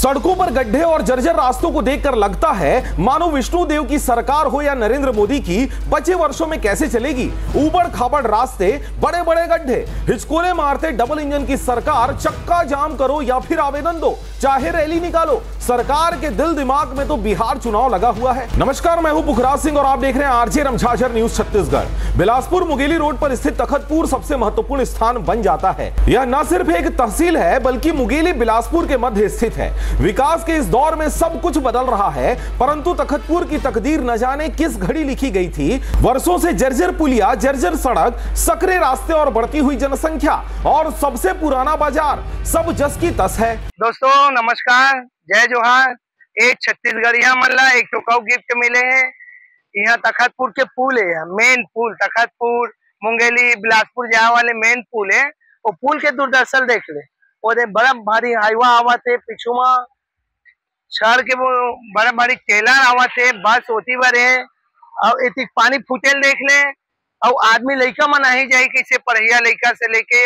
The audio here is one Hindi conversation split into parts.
सड़कों पर गड्ढे और जर्जर रास्तों को देखकर लगता है मानो विष्णु देव की सरकार हो या नरेंद्र मोदी की, बचे वर्षों में कैसे चलेगी। ऊबड़ खाबड़ रास्ते, बड़े बड़े गड्ढे, हिचकोले मारते डबल इंजन की सरकार। चक्का जाम करो या फिर आवेदन दो, चाहे रैली निकालो, सरकार के दिल दिमाग में तो बिहार चुनाव लगा हुआ है। नमस्कार, मैं हूं पुखराज सिंह और आप देख रहे हैं RJ Ramjhajhar news Chhattisgarh. Bilaspur Mungeli road पर स्थित तखतपुर सबसे महत्वपूर्ण स्थान बन जाता है। यह न सिर्फ एक तहसील है बल्कि मुंगेली बिलासपुर के मध्य स्थित है। विकास के इस दौर में सब कुछ बदल रहा है, परंतु तखतपुर की तकदीर न जाने किस घड़ी लिखी गई थी। वर्षों से जर्जर पुलिया, जर्जर सड़क, सकरे रास्ते और बढ़ती हुई जनसंख्या और सबसे पुराना बाजार सब जस की तस है। दोस्तों नमस्कार, जय जोहार। एक छत्तीसगढ़िया मल्ला एक टोकाऊ गिफ्ट मिले हैं। यहाँ तखतपुर के पुल है, मेन पुल तखतपुर मुंगेली बिलासपुर जाए वाले मेन पुल है। वो पुल के दूरदर्शन देख ले, वो बड़ा भारी हाईवा आवा थे, पिछू में शहर के वो बड़ा भारी टेलर आवा थे, बस होती बरे और एक पानी फूटेल देख ले। और आदमी लड़का मना ही जाए कैसे पढ़िया लड़का से लेके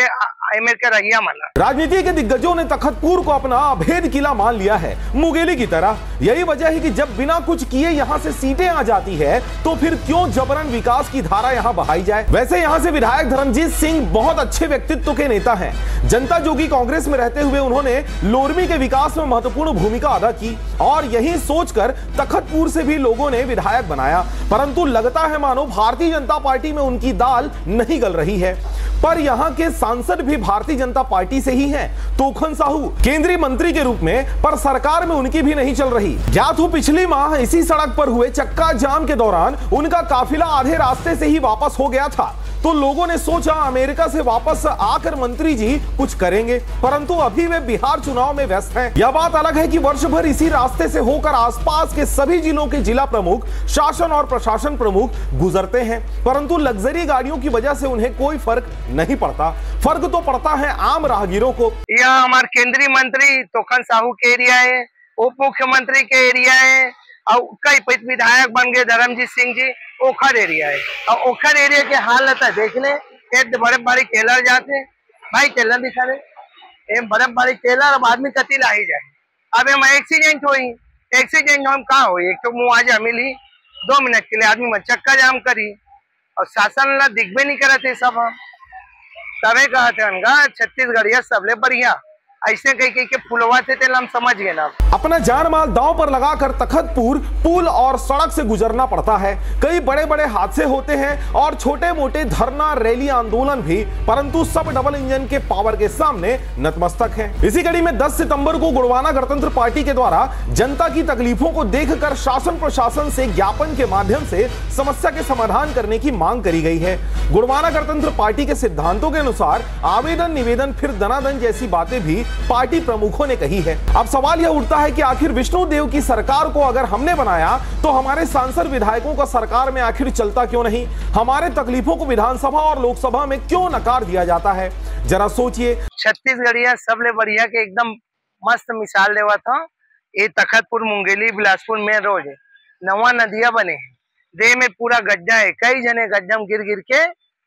एमएल का रहिया मना। राजनीति के दिग्गजों ने तखतपुर को अपना अभेद किला मान लिया है, मुंगेली की तरह। यही वजह है कि जब बिना कुछ किए यहां से सीटें आ जाती है तो फिर क्यों जबरन विकास की धारा यहां बहाई जाए। वैसे यहां से विधायक धर्मजीत सिंह बहुत अच्छे व्यक्तित्व के नेता हैं। जनता जोगी कांग्रेस में रहते हुए उन्होंने लोरमी के विकास में महत्वपूर्ण भूमिका अदा की और यही सोचकर तखतपुर से भी लोगों ने विधायक बनाया। परंतु लगता है मानो भारतीय जनता पार्टी में उनकी दाल नहीं गल रही है। पर यहां के सांसद भी भारतीय जनता पार्टी से ही हैं। तोखन साहू केंद्रीय मंत्री के रूप में, पर सरकार में उनकी भी नहीं चल रही। ज्ञात हो पिछली माह इसी सड़क पर हुए चक्का जाम के दौरान उनका काफिला आधे रास्ते से ही वापस हो गया था। तो लोगों ने सोचा अमेरिका से वापस आकर मंत्री जी कुछ करेंगे, परंतु अभी वे बिहार चुनाव में व्यस्त हैं। यह बात अलग है कि वर्ष भर इसी रास्ते से होकर आसपास के सभी जिलों के जिला प्रमुख, शासन और प्रशासन प्रमुख गुजरते हैं, परंतु लग्जरी गाड़ियों की वजह से उन्हें कोई फर्क नहीं पड़ता। फर्क तो पड़ता है आम राहगीरों को। यह हमारे केंद्रीय मंत्री तोखन साहू के एरिया है, उप मुख्यमंत्री के एरिया है और कई विधायक बन गए धर्मजीत सिंह जी। ओखर एरिया है और ओखर एरिया के हालत है देख ले। बड़े बड़े टेलर जाते भाई, टेलर दिखा दे, बड़े बड़े टेलर। अब आदमी कति ला ही जाए। अब हम एक्सीडेंट हुई, एक्सीडेंट हम कहा हो, एक तो मुआवजा मिली 2 मिनट के लिए, आदमी में चक्का जाम करी और शासन ला दिखबे नहीं करते सब। हम तबे कहते छत्तीसगढ़िया सबले बढ़िया, ऐसे कहीं के फुलवा थे हम समझ गए ना। अपना जान माल दांव पर लगाकर तखतपुर पुल और सड़क से गुजरना पड़ता है। कई बड़े बड़े हादसे होते हैं और छोटे मोटे धरना, रैली, आंदोलन भी, परंतु सब डबल इंजन के पावर के सामने नतमस्तक हैं। इसी कड़ी में 10 सितंबर को गुड़वाना गणतंत्र पार्टी के द्वारा जनता की तकलीफों को देखकर शासन प्रशासन से ज्ञापन के माध्यम से समस्या के समाधान करने की मांग करी गई है। गुड़वाना गणतंत्र पार्टी के सिद्धांतों के अनुसार आवेदन, निवेदन, फिर दनादन जैसी बातें भी पार्टी प्रमुखों ने कही है। अब सवाल यह उठता है कि आखिर विष्णु देव की सरकार को अगर हमने बनाया तो हमारे सांसद विधायकों का सरकार में आखिर चलता क्यों नहीं? हमारे तकलीफों को विधानसभा और लोकसभा में क्यों नकार दिया जाता है? जरा सोचिए। छत्तीसगढ़िया सबले बढ़िया के एकदम मस्त मिसाल देवा था। ये तखतपुर मुंगेली बिलासपुर में रोड है, नवा नदिया बने हैं, दे में पूरा गड्ढा है। कई जने गड्ढा में गिर गिर के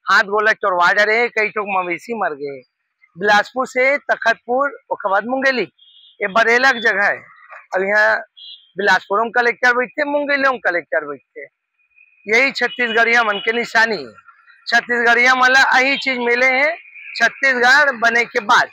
हाथ गोला चोरवा जा रहे, कई तो मवेशी मर गए। बिलासपुर से तखतपुर उसके बाद मुंगेली, ये बरेलक जगह है। अब यहाँ बिलासपुर में कलेक्टर बैठते, मुंगेली में कलेक्टर बैठते। यही छत्तीसगढ़िया मन के निशानी है। छत्तीसगढ़िया मतलब यही चीज मिले हैं छत्तीसगढ़ बने के बाद।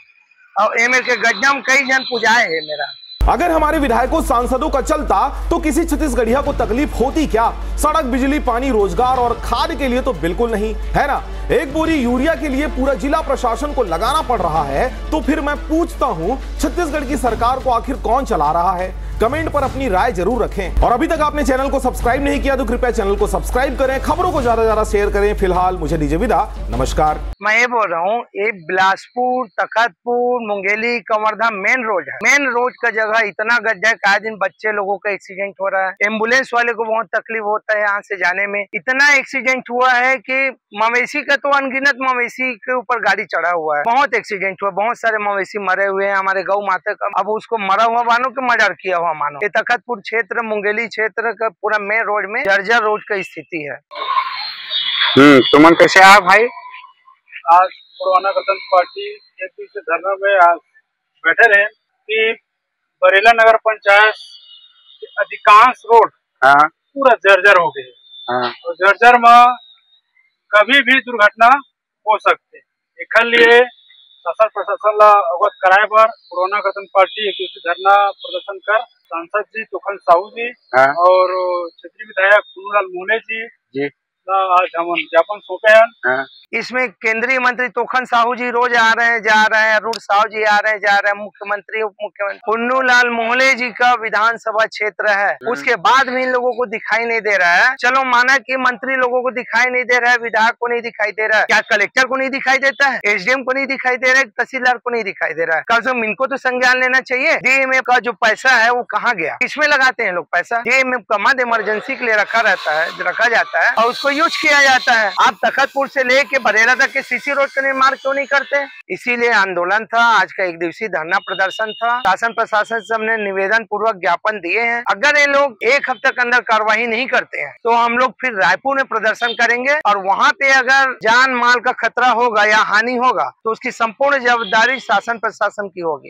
और एमएल के गड्ढा में कई जन पुजाए है मेरा। अगर हमारे विधायकों सांसदों का चलता तो किसी छत्तीसगढ़िया को तकलीफ होती क्या? सड़क, बिजली, पानी, रोजगार और खाद के लिए तो बिल्कुल नहीं, है ना? एक बोरी यूरिया के लिए पूरा जिला प्रशासन को लगाना पड़ रहा है। तो फिर मैं पूछता हूं, छत्तीसगढ़ की सरकार को आखिर कौन चला रहा है? कमेंट पर अपनी राय जरूर रखें और अभी तक आपने चैनल को सब्सक्राइब नहीं किया तो कृपया चैनल को सब्सक्राइब करें, खबरों को ज्यादा से ज्यादा शेयर करें। फिलहाल मुझे दीजिए विदा, नमस्कार। मैं ये बोल रहा हूँ, ये बिलासपुर, तखतपुर, मुंगेली, कवर्धा मेन रोड है। मेन रोड का जगह इतना गड्ढा है, कई दिन बच्चे लोगों का एक्सीडेंट हो रहा है। एम्बुलेंस वाले को बहुत तकलीफ होता है यहाँ से जाने में। इतना एक्सीडेंट हुआ है कि मवेशी का तो अनगिनत मवेशी के ऊपर गाड़ी चढ़ा हुआ है। बहुत एक्सीडेंट हुआ, बहुत सारे मवेशी मरे हुए हैं। हमारे गौ माता का अब उसको मरा हुआ मानो कि मर्डर किया हुआ मानो। ये तखतपुर क्षेत्र, मुंगेली क्षेत्र का पूरा मेन रोड में जर्जर रोड का स्थिति है। तुमन कैसे आया भाई? आज गुड़वाना गणतंत्र पार्टी के धरना में आज बैठे रहे कि बरेला नगर पंचायत के अधिकांश रोड हाँ पूरा जर्जर हो गए। हाँ और जर्जर में कभी भी दुर्घटना हो सकते। एक लिए शासन प्रशासन ला अवगत कराए बर कोरोना गठन पार्टी एक दिवसीय धरना प्रदर्शन कर सांसद जी तोखन साहू जी हाँ और क्षेत्रीय विधायक पुन्नूलाल मोहले जी आज हम ज्ञापन सौंपे हैं। हाँ इसमें केंद्रीय मंत्री तोखन साहू जी रोज आ रहे हैं, जा रहे हैं, अरुण साहू जी आ रहे हैं, जा रहे हैं, मुख्यमंत्री उप मुख्यमंत्री पुन्नूलाल मोहले जी का विधानसभा क्षेत्र है, उसके बाद भी इन लोगों को दिखाई नहीं दे रहा है। चलो माना कि मंत्री लोगों को दिखाई नहीं दे रहा है, विधायक को नहीं दिखाई दे रहा है, क्या कलेक्टर को नहीं दिखाई देता है, एसडीएम को नहीं दिखाई दे रहा है, तहसीलदार को नहीं दिखाई दे रहा है? कम से कम इनको तो संज्ञान लेना चाहिए। डीएमएफ का जो पैसा है वो कहाँ गया, किसमें लगाते हैं लोग पैसा? डीएमएफ का मद इमरजेंसी के लिए रखा जाता है और उसको यूज किया जाता है। आप तखतपुर से लेके बरेला तक के सीसी रोड का निर्माण क्यों नहीं करते? इसीलिए आंदोलन था, आज का एक दिवसीय धरना प्रदर्शन था। शासन प्रशासन से हमने निवेदन पूर्वक ज्ञापन दिए हैं। अगर ये लोग एक हफ्ते के अंदर कार्रवाई नहीं करते हैं तो हम लोग फिर रायपुर में प्रदर्शन करेंगे और वहाँ पे अगर जान माल का खतरा होगा या हानि होगा तो उसकी संपूर्ण जवाबदारी शासन प्रशासन की होगी।